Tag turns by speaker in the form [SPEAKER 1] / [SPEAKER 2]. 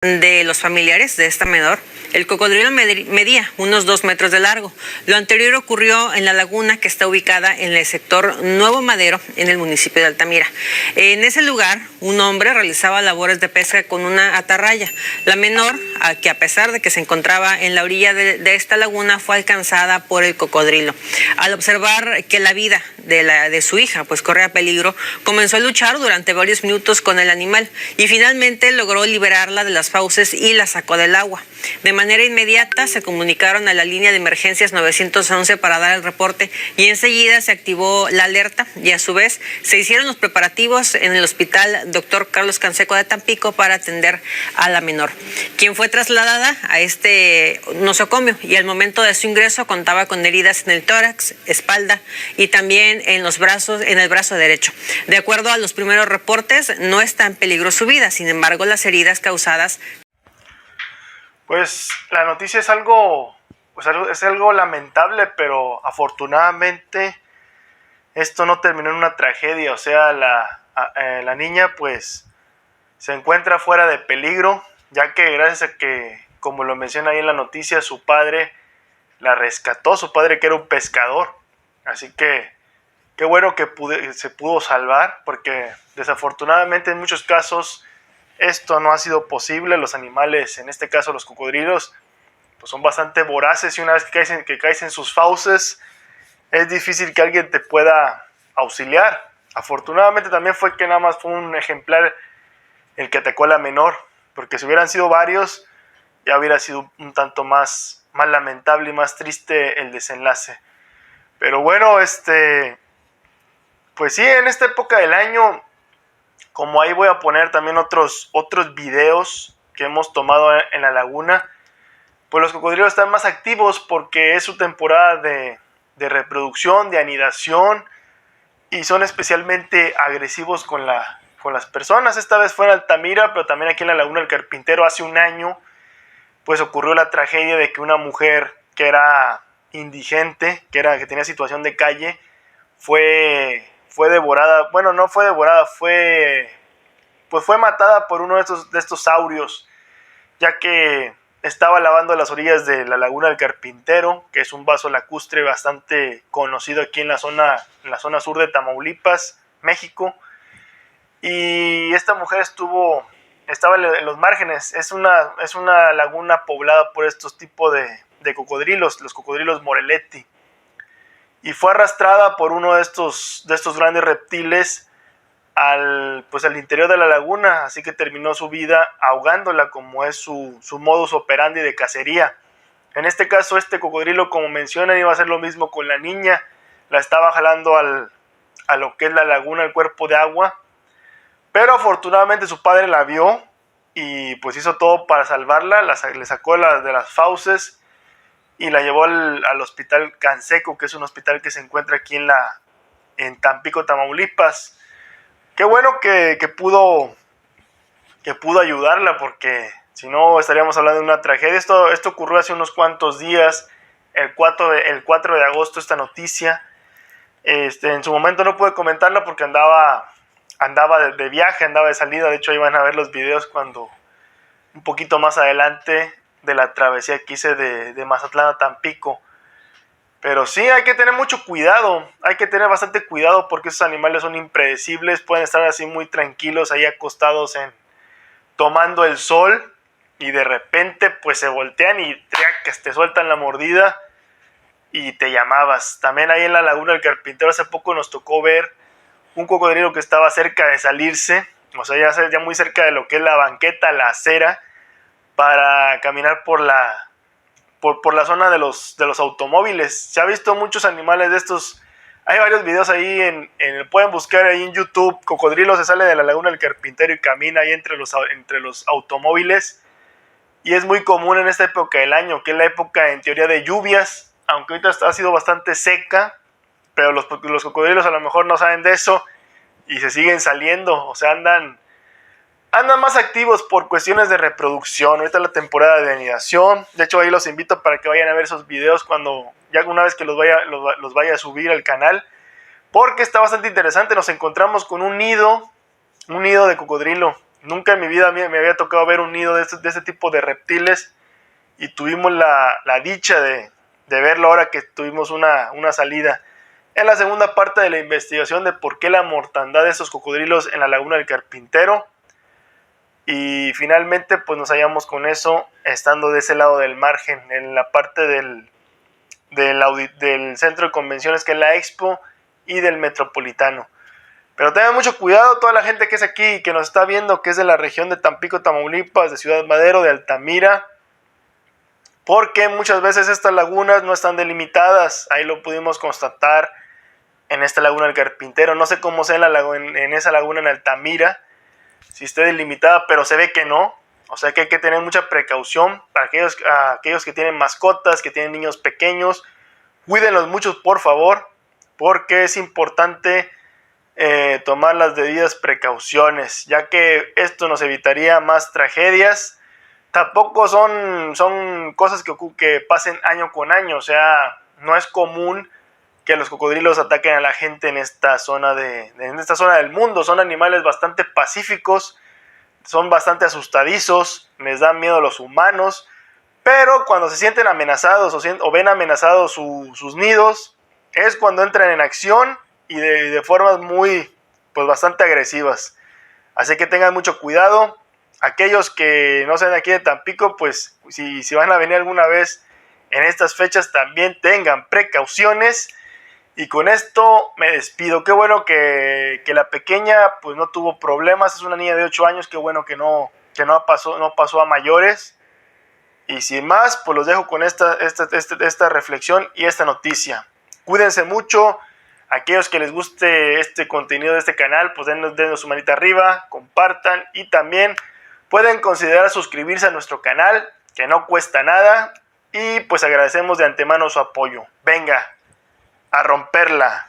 [SPEAKER 1] De los familiares de esta menor, el cocodrilo medía unos 2 metros de largo. Lo anterior ocurrió en la laguna que está ubicada en el sector Nuevo Madero, en el municipio de Altamira. En ese lugar, un hombre realizaba labores de pesca con una atarraya. La menor, que a pesar de que se encontraba en la orilla de esta laguna, fue alcanzada por el cocodrilo. Al observar que la vida de su hija pues corría peligro, comenzó a luchar durante varios minutos con el animal y finalmente logró liberarla de las fauces y la sacó del agua. De manera inmediata se comunicaron a la línea de emergencias 911 para dar el reporte y enseguida se activó la alerta y a su vez se hicieron los preparativos en el hospital Dr. Carlos Canseco de Tampico para atender a la menor, quien fue trasladada a este nosocomio y al momento de su ingreso contaba con heridas en el tórax, espalda y también en los brazos, en el brazo derecho. De acuerdo a los primeros reportes, no está en peligro su vida, sin embargo las heridas causadas.
[SPEAKER 2] Pues la noticia es algo lamentable, pero afortunadamente esto no terminó en una tragedia. O sea, la niña pues se encuentra fuera de peligro, ya que gracias a que, como lo menciona ahí en la noticia, su padre la rescató, su padre que era un pescador. Así que qué bueno que se pudo salvar, porque desafortunadamente en muchos casos esto no ha sido posible. Los animales, en este caso los cocodrilos, pues son bastante voraces y una vez que caes en sus fauces es difícil que alguien te pueda auxiliar. Afortunadamente también fue que nada más fue un ejemplar el que atacó a la menor, porque si hubieran sido varios ya hubiera sido un tanto más lamentable y más triste el desenlace. Pero bueno, pues sí, en esta época del año, como ahí voy a poner también otros videos que hemos tomado en la laguna, pues los cocodrilos están más activos porque es su temporada de reproducción, de anidación, y son especialmente agresivos con las personas. Esta vez fue en Altamira, pero también aquí en la Laguna del Carpintero hace un año, pues ocurrió la tragedia de que una mujer que era indigente, que tenía situación de calle, fue devorada. Bueno, no fue devorada, fue matada por uno de estos saurios, ya que estaba lavando las orillas de la Laguna del Carpintero, que es un vaso lacustre bastante conocido aquí en la zona sur de México. Y esta mujer estaba en los márgenes. Es una laguna poblada por estos tipos de cocodrilos, los cocodrilos Morelletti. Y fue arrastrada por uno de estos grandes reptiles al interior de la laguna, así que terminó su vida ahogándola, como es su modus operandi de cacería. En este caso, este cocodrilo, como mencionan, iba a hacer lo mismo con la niña. La estaba jalando a lo que es la laguna, el cuerpo de agua, pero afortunadamente su padre la vio y pues hizo todo para salvarla. Le sacó de las fauces y la llevó al hospital Canseco, que es un hospital que se encuentra aquí en Tampico, Tamaulipas. Qué bueno que pudo ayudarla, porque si no estaríamos hablando de una tragedia. Esto ocurrió hace unos cuantos días, el 4 de agosto, esta noticia. En su momento no pude comentarla porque andaba de viaje, andaba de salida. De hecho, ahí van a ver los videos cuando un poquito más adelante de la travesía que hice de Mazatlán a Tampico. Pero sí, hay que tener mucho cuidado, hay que tener bastante cuidado porque esos animales son impredecibles, pueden estar así muy tranquilos ahí acostados tomando el sol y de repente pues se voltean y te sueltan la mordida y te llamabas. También ahí en la Laguna del Carpintero hace poco nos tocó ver un cocodrilo que estaba cerca de salirse, o sea, ya muy cerca de lo que es la banqueta, la acera, para caminar por la zona de los automóviles. Se ha visto muchos animales de estos. Hay varios videos ahí pueden buscar ahí en YouTube. Cocodrilo se sale de la Laguna del Carpintero y camina ahí entre los automóviles. Y es muy común en esta época del año, que es la época en teoría de lluvias, aunque ahorita ha sido bastante seca, pero los cocodrilos a lo mejor no saben de eso y se siguen saliendo. O sea, andan más activos por cuestiones de reproducción. Ahorita es la temporada de anidación. De hecho, ahí los invito para que vayan a ver esos videos ya una vez que los vaya a subir al canal, porque está bastante interesante. Nos encontramos con un nido de cocodrilo. Nunca en mi vida me había tocado ver un nido de este tipo de reptiles, y tuvimos la dicha de verlo ahora que tuvimos una salida. En la segunda parte de la investigación de por qué la mortandad de estos cocodrilos en la laguna del Carpintero. Y finalmente pues nos hallamos con eso estando de ese lado del margen, en la parte del centro de convenciones que es la Expo y del Metropolitano. Pero tengan mucho cuidado toda la gente que es aquí y que nos está viendo, que es de la región de Tampico, Tamaulipas, de Ciudad Madero, de Altamira, porque muchas veces estas lagunas no están delimitadas. Ahí lo pudimos constatar en esta laguna del Carpintero. No sé cómo sea en esa laguna en Altamira, si esté delimitada, pero se ve que no. O sea que hay que tener mucha precaución para aquellos que tienen mascotas, que tienen niños pequeños. Cuídenlos mucho, por favor, porque es importante tomar las debidas precauciones, ya que esto nos evitaría más tragedias. Tampoco son cosas que pasen año con año. O sea, no es común que los cocodrilos ataquen a la gente en esta zona del mundo. Son animales bastante pacíficos, son bastante asustadizos, les dan miedo a los humanos, pero cuando se sienten amenazados o ven amenazados sus nidos, es cuando entran en acción y de formas pues bastante agresivas. Así que tengan mucho cuidado. Aquellos que no sean de aquí de Tampico, pues si van a venir alguna vez en estas fechas, también tengan precauciones. Y con esto me despido. Qué bueno que la pequeña pues no tuvo problemas. Es una niña de 8 años. Qué bueno que no pasó a mayores. Y sin más, pues los dejo con esta reflexión y esta noticia. Cuídense mucho. Aquellos que les guste este contenido de este canal, pues denos su manita arriba, compartan y también pueden considerar suscribirse a nuestro canal, que no cuesta nada, y pues agradecemos de antemano su apoyo. Venga, a romperla.